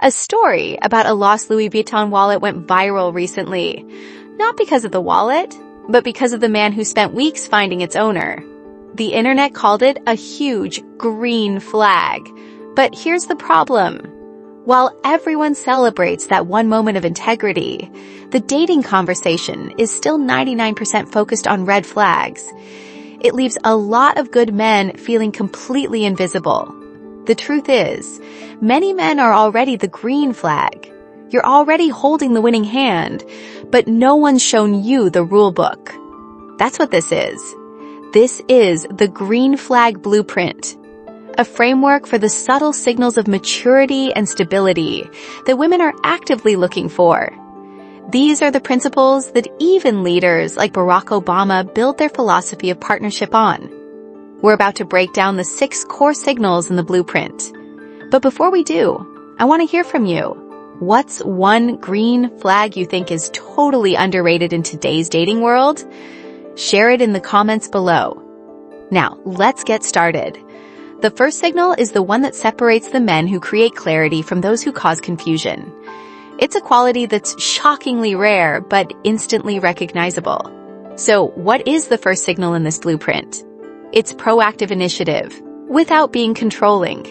A story about a lost Louis Vuitton wallet went viral recently. Not because of the wallet, but because of the man who spent weeks finding its owner. The internet called it a huge green flag. But here's the problem. While everyone celebrates that one moment of integrity, the dating conversation is still 99% focused on red flags. It leaves a lot of good men feeling completely invisible. The truth is, many men are already the green flag. You're already holding the winning hand, but no one's shown you the rule book. That's what this is. This is the green flag blueprint, a framework for the subtle signals of maturity and stability that women are actively looking for. These are the principles that even leaders like Barack Obama build their philosophy of partnership on. We're about to break down the 6 core signals in the blueprint. But before we do, I want to hear from you. What's one green flag you think is totally underrated in today's dating world? Share it in the comments below. Now, let's get started. The first signal is the one that separates the men who create clarity from those who cause confusion. It's a quality that's shockingly rare, but instantly recognizable. So, what is the first signal in this blueprint? It's proactive initiative, without being controlling.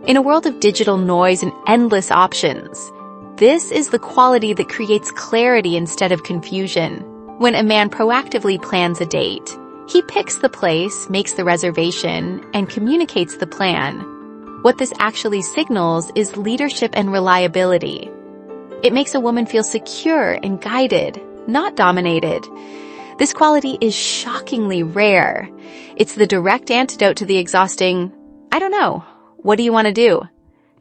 In a world of digital noise and endless options, this is the quality that creates clarity instead of confusion. When a man proactively plans a date, he picks the place, makes the reservation, and communicates the plan. What this actually signals is leadership and reliability. It makes a woman feel secure and guided, not dominated. This quality is shockingly rare. It's the direct antidote to the exhausting, I don't know, what do you want to do?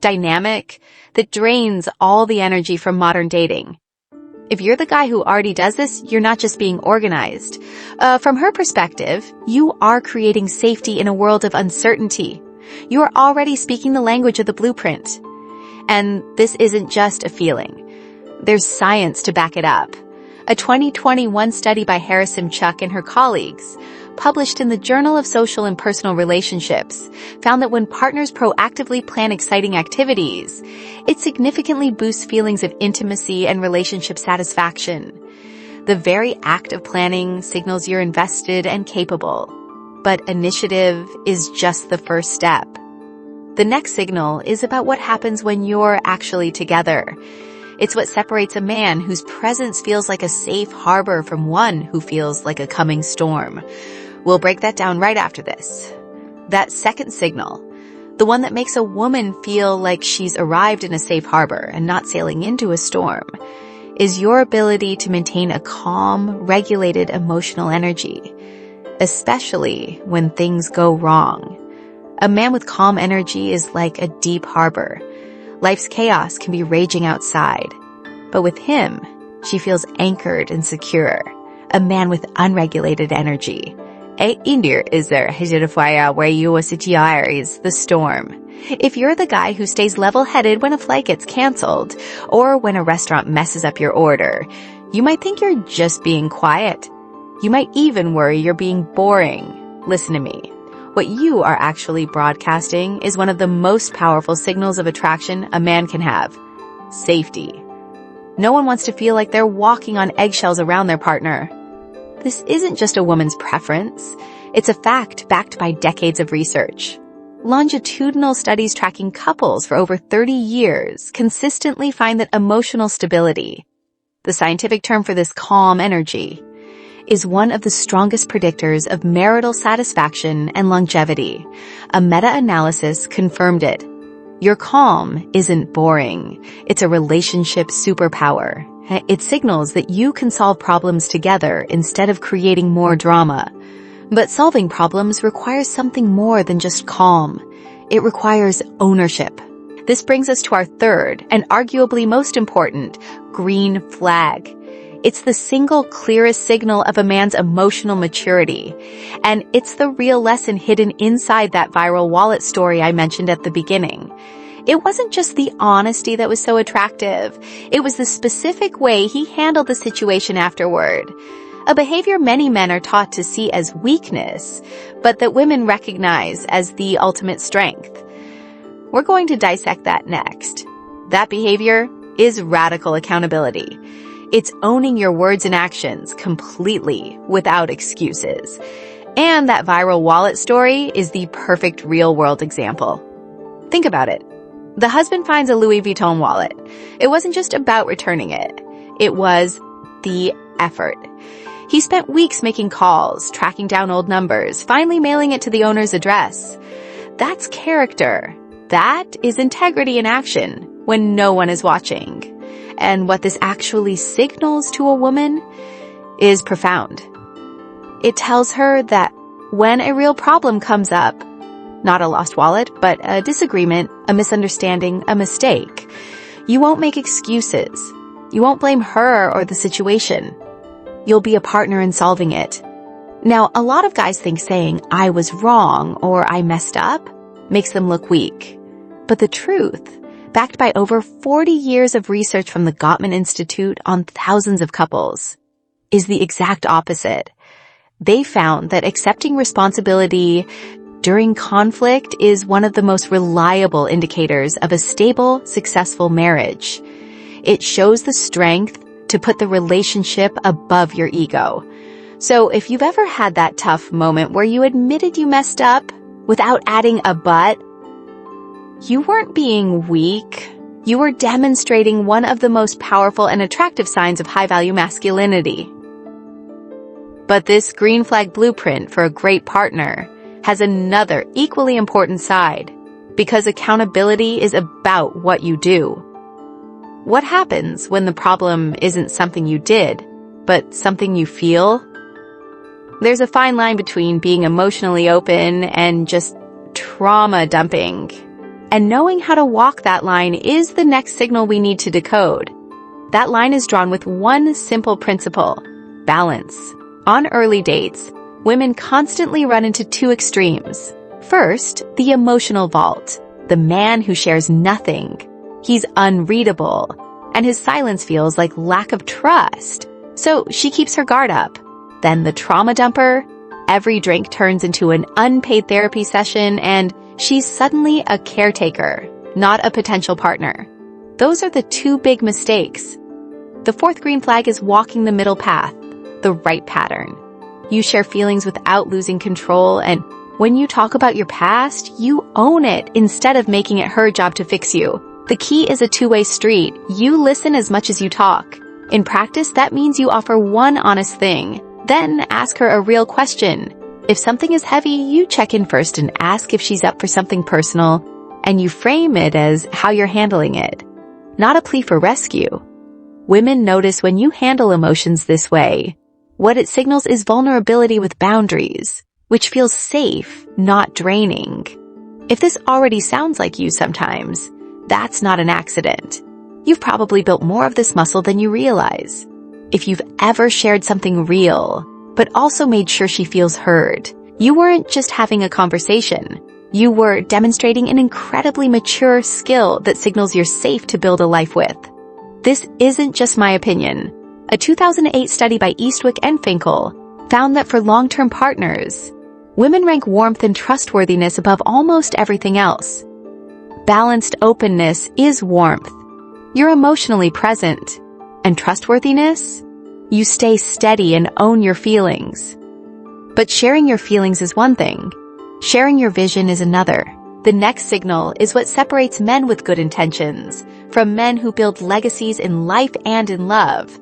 Dynamic that drains all the energy from modern dating. If you're the guy who already does this, you're not just being organized. From her perspective, you are creating safety in a world of uncertainty. You are already speaking the language of the blueprint. And this isn't just a feeling. There's science to back it up. A 2021 study by Harrison Chuck and her colleagues, published in the Journal of Social and Personal Relationships, found that when partners proactively plan exciting activities, it significantly boosts feelings of intimacy and relationship satisfaction. The very act of planning signals you're invested and capable, but initiative is just the first step. The next signal is about what happens when you're actually together. It's what separates a man whose presence feels like a safe harbor from one who feels like a coming storm. We'll break that down right after this. That second signal, the one that makes a woman feel like she's arrived in a safe harbor and not sailing into a storm, is your ability to maintain a calm, regulated emotional energy, especially when things go wrong. A man with calm energy is like a deep harbor. Life's chaos can be raging outside, but with him, she feels anchored and secure. A man with unregulated energy. Indir is there hejidafaya where you is the storm. If you're the guy who stays level-headed when a flight gets canceled, or when a restaurant messes up your order, you might think you're just being quiet. You might even worry you're being boring. Listen to me. What you are actually broadcasting is one of the most powerful signals of attraction a man can have. Safety. No one wants to feel like they're walking on eggshells around their partner. This isn't just a woman's preference. It's a fact backed by decades of research. Longitudinal studies tracking couples for over 30 years consistently find that emotional stability, the scientific term for this calm energy, is one of the strongest predictors of marital satisfaction and longevity. A meta-analysis confirmed it. Your calm isn't boring. It's a relationship superpower. It signals that you can solve problems together instead of creating more drama. But solving problems requires something more than just calm. It requires ownership. This brings us to our third, and arguably most important, green flag. It's the single clearest signal of a man's emotional maturity. And it's the real lesson hidden inside that viral wallet story I mentioned at the beginning. It wasn't just the honesty that was so attractive. It was the specific way he handled the situation afterward. A behavior many men are taught to see as weakness, but that women recognize as the ultimate strength. We're going to dissect that next. That behavior is radical accountability. It's owning your words and actions completely without excuses. And that viral wallet story is the perfect real-world example. Think about it. The husband finds a Louis Vuitton wallet. It wasn't just about returning it. It was the effort. He spent weeks making calls, tracking down old numbers, finally mailing it to the owner's address. That's character. That is integrity in action when no one is watching. And what this actually signals to a woman is profound. It tells her that when a real problem comes up, not a lost wallet, but a disagreement, a misunderstanding, a mistake, you won't make excuses. You won't blame her or the situation. You'll be a partner in solving it. Now, a lot of guys think saying, "I was wrong" or "I messed up" makes them look weak. But the truth, backed by over 40 years of research from the Gottman Institute on thousands of couples, is the exact opposite. They found that accepting responsibility during conflict is one of the most reliable indicators of a stable, successful marriage. It shows the strength to put the relationship above your ego. So if you've ever had that tough moment where you admitted you messed up without adding a but, you weren't being weak. You were demonstrating one of the most powerful and attractive signs of high-value masculinity. But this green flag blueprint for a great partner has another equally important side, because accountability is about what you do. What happens when the problem isn't something you did, but something you feel? There's a fine line between being emotionally open and just trauma dumping. And knowing how to walk that line is the next signal we need to decode. That line is drawn with one simple principle: balance. On early dates, women constantly run into two extremes. First, the emotional vault, the man who shares nothing. He's unreadable, and his silence feels like lack of trust. So she keeps her guard up. Then the trauma dumper, every drink turns into an unpaid therapy session, and she's suddenly a caretaker, not a potential partner. Those are the two big mistakes. The fourth green flag is walking the middle path, the right pattern. You share feelings without losing control, and when you talk about your past, you own it instead of making it her job to fix you. The key is a two-way street. You listen as much as you talk. In practice, that means you offer one honest thing, then ask her a real question. If something is heavy, you check in first and ask if she's up for something personal, and you frame it as how you're handling it, not a plea for rescue. Women notice when you handle emotions this way. What it signals is vulnerability with boundaries, which feels safe, not draining. If this already sounds like you sometimes, that's not an accident. You've probably built more of this muscle than you realize. If you've ever shared something real, but also made sure she feels heard, you weren't just having a conversation. You were demonstrating an incredibly mature skill that signals you're safe to build a life with. This isn't just my opinion. A 2008 study by Eastwick and Finkel found that for long-term partners, women rank warmth and trustworthiness above almost everything else. Balanced openness is warmth. You're emotionally present. And trustworthiness? You stay steady and own your feelings. But sharing your feelings is one thing. Sharing your vision is another. The next signal is what separates men with good intentions from men who build legacies in life and in love.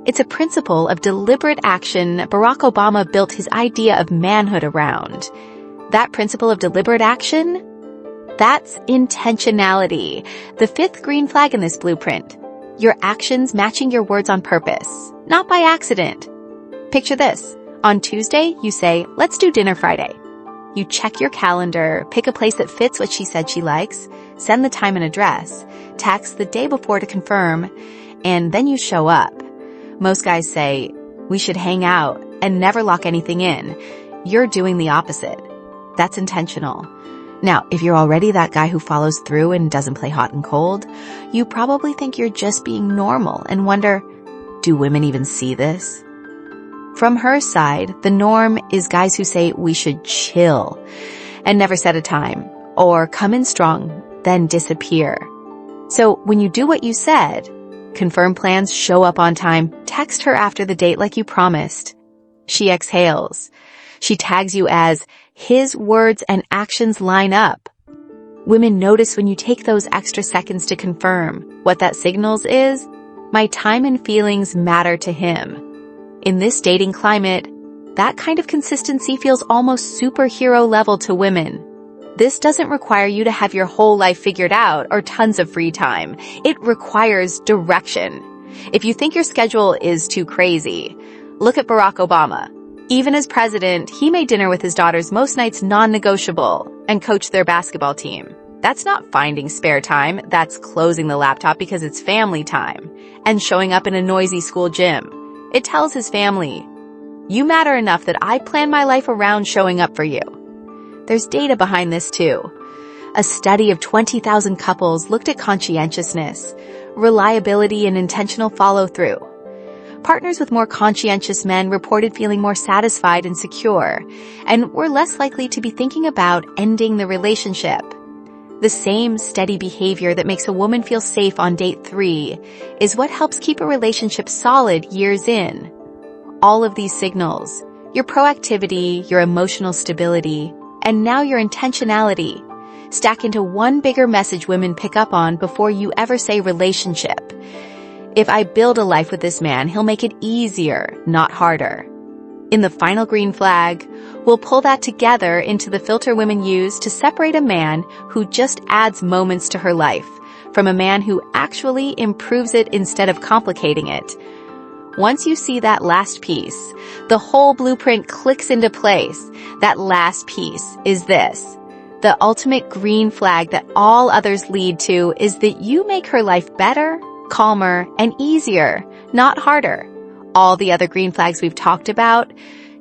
It's a principle of deliberate action Barack Obama built his idea of manhood around. That principle of deliberate action? That's intentionality, the fifth green flag in this blueprint. Your actions matching your words on purpose, not by accident. Picture this. On Tuesday, you say, "Let's do dinner Friday." You check your calendar, pick a place that fits what she said she likes, send the time and address, text the day before to confirm, and then you show up. Most guys say, "We should hang out," and never lock anything in. You're doing the opposite. That's intentional. Now, if you're already that guy who follows through and doesn't play hot and cold, you probably think you're just being normal and wonder, do women even see this? From her side, the norm is guys who say we should chill and never set a time, or come in strong, then disappear. So when you do what you said, confirm plans, show up on time, text her after the date like you promised. She exhales. She tags you as his words and actions line up. Women notice when you take those extra seconds to confirm. What that signals is, my time and feelings matter to him. In this dating climate, that kind of consistency feels almost superhero level to women. This doesn't require you to have your whole life figured out or tons of free time. It requires direction. If you think your schedule is too crazy, look at Barack Obama. Even as president, he made dinner with his daughters most nights non-negotiable and coached their basketball team. That's not finding spare time, that's closing the laptop because it's family time and showing up in a noisy school gym. It tells his family, you matter enough that I plan my life around showing up for you. There's data behind this too. A study of 20,000 couples looked at conscientiousness, reliability, and intentional follow-through. Partners with more conscientious men reported feeling more satisfied and secure, and were less likely to be thinking about ending the relationship. The same steady behavior that makes a woman feel safe on date 3 is what helps keep a relationship solid years in. All of these signals, your proactivity, your emotional stability, and now your intentionality, stack into one bigger message women pick up on before you ever say relationship. If I build a life with this man, he'll make it easier, not harder. In the final green flag, we'll pull that together into the filter women use to separate a man who just adds moments to her life from a man who actually improves it instead of complicating it. Once you see that last piece, the whole blueprint clicks into place. That last piece is this. The ultimate green flag that all others lead to is that you make her life better, calmer, and easier, not harder. All the other green flags we've talked about,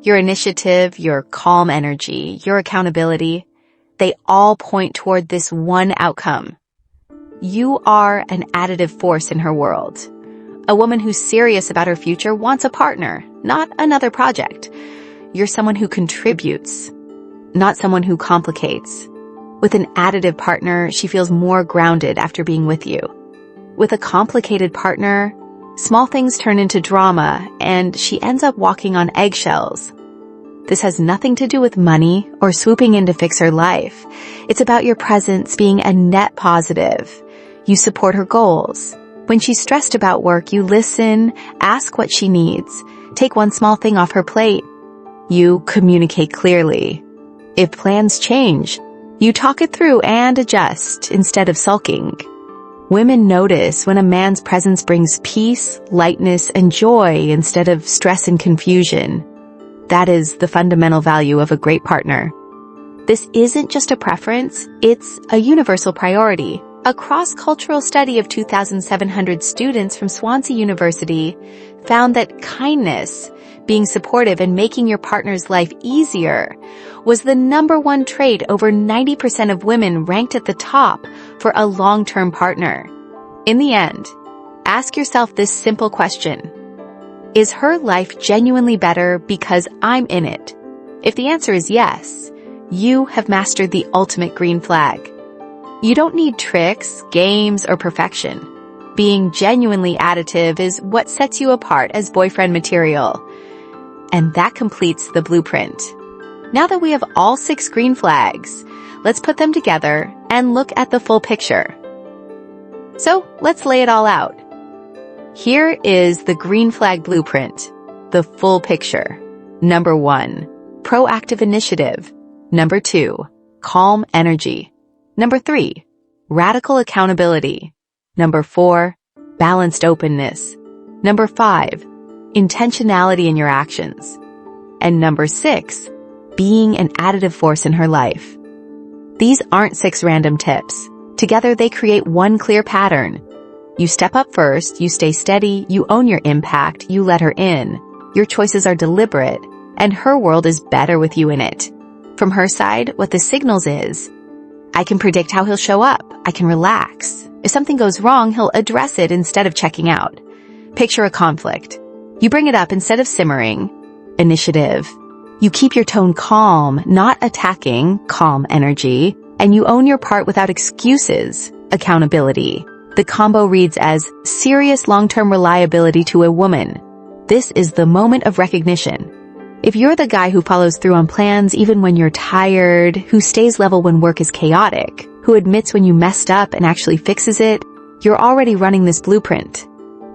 your initiative, your calm energy, your accountability, they all point toward this one outcome. You are an additive force in her world. A woman who's serious about her future wants a partner, not another project. You're someone who contributes, not someone who complicates. With an additive partner, she feels more grounded after being with you. With a complicated partner, small things turn into drama, and she ends up walking on eggshells. This has nothing to do with money or swooping in to fix her life. It's about your presence being a net positive. You support her goals. When she's stressed about work, you listen, ask what she needs, take one small thing off her plate. You communicate clearly. If plans change, you talk it through and adjust instead of sulking. Women notice when a man's presence brings peace, lightness, and joy instead of stress and confusion. That is the fundamental value of a great partner. This isn't just a preference, it's a universal priority. A cross-cultural study of 2,700 students from Swansea University found that kindness, being supportive and making your partner's life easier, was the #1 trait over 90% of women ranked at the top for a long-term partner. In the end, ask yourself this simple question. Is her life genuinely better because I'm in it? If the answer is yes, you have mastered the ultimate green flag. You don't need tricks, games, or perfection. Being genuinely additive is what sets you apart as boyfriend material. And that completes the blueprint. Now that we have all 6 green flags, let's put them together and look at the full picture. So let's lay it all out. Here is the green flag blueprint, the full picture. Number 1, proactive initiative. Number 2, calm energy. Number 3, radical accountability. Number 4, balanced openness. Number 5, intentionality in your actions. And number 6, being an additive force in her life. These aren't 6 random tips. Together they create one clear pattern. You step up first, you stay steady, you own your impact, you let her in. Your choices are deliberate, and her world is better with you in it. From her side, what the signals is, I can predict how he'll show up. I can relax. If something goes wrong, he'll address it instead of checking out. Picture a conflict. You bring it up instead of simmering. Initiative. You keep your tone calm, not attacking, calm energy, and you own your part without excuses. Accountability. The combo reads as serious long-term reliability to a woman. This is the moment of recognition. If you're the guy who follows through on plans even when you're tired, who stays level when work is chaotic, who admits when you messed up and actually fixes it, you're already running this blueprint.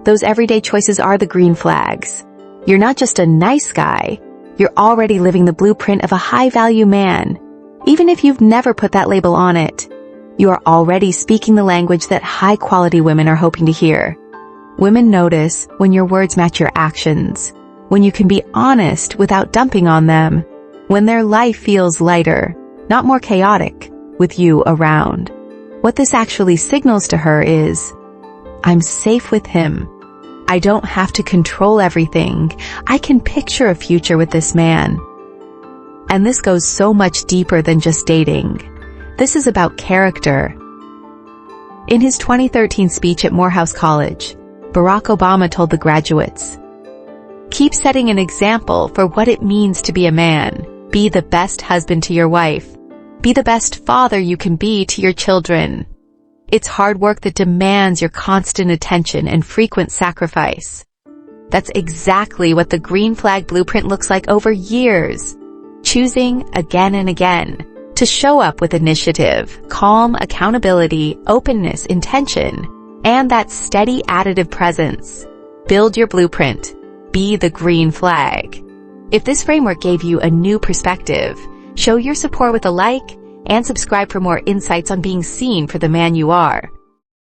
Those everyday choices are the green flags. You're not just a nice guy, you're already living the blueprint of a high-value man. Even if you've never put that label on it, you are already speaking the language that high-quality women are hoping to hear. Women notice when your words match your actions, when you can be honest without dumping on them, when their life feels lighter, not more chaotic, with you around. What this actually signals to her is, I'm safe with him. I don't have to control everything. I can picture a future with this man. And this goes so much deeper than just dating. This is about character. In his 2013 speech at Morehouse College, Barack Obama told the graduates, "Keep setting an example for what it means to be a man. Be the best husband to your wife. Be the best father you can be to your children. It's hard work that demands your constant attention and frequent sacrifice." That's exactly what the green flag blueprint looks like over years. Choosing again and again to show up with initiative, calm, accountability, openness, intention, and that steady additive presence. Build your blueprint. Be the green flag. If this framework gave you a new perspective, show your support with a like and subscribe for more insights on being seen for the man you are.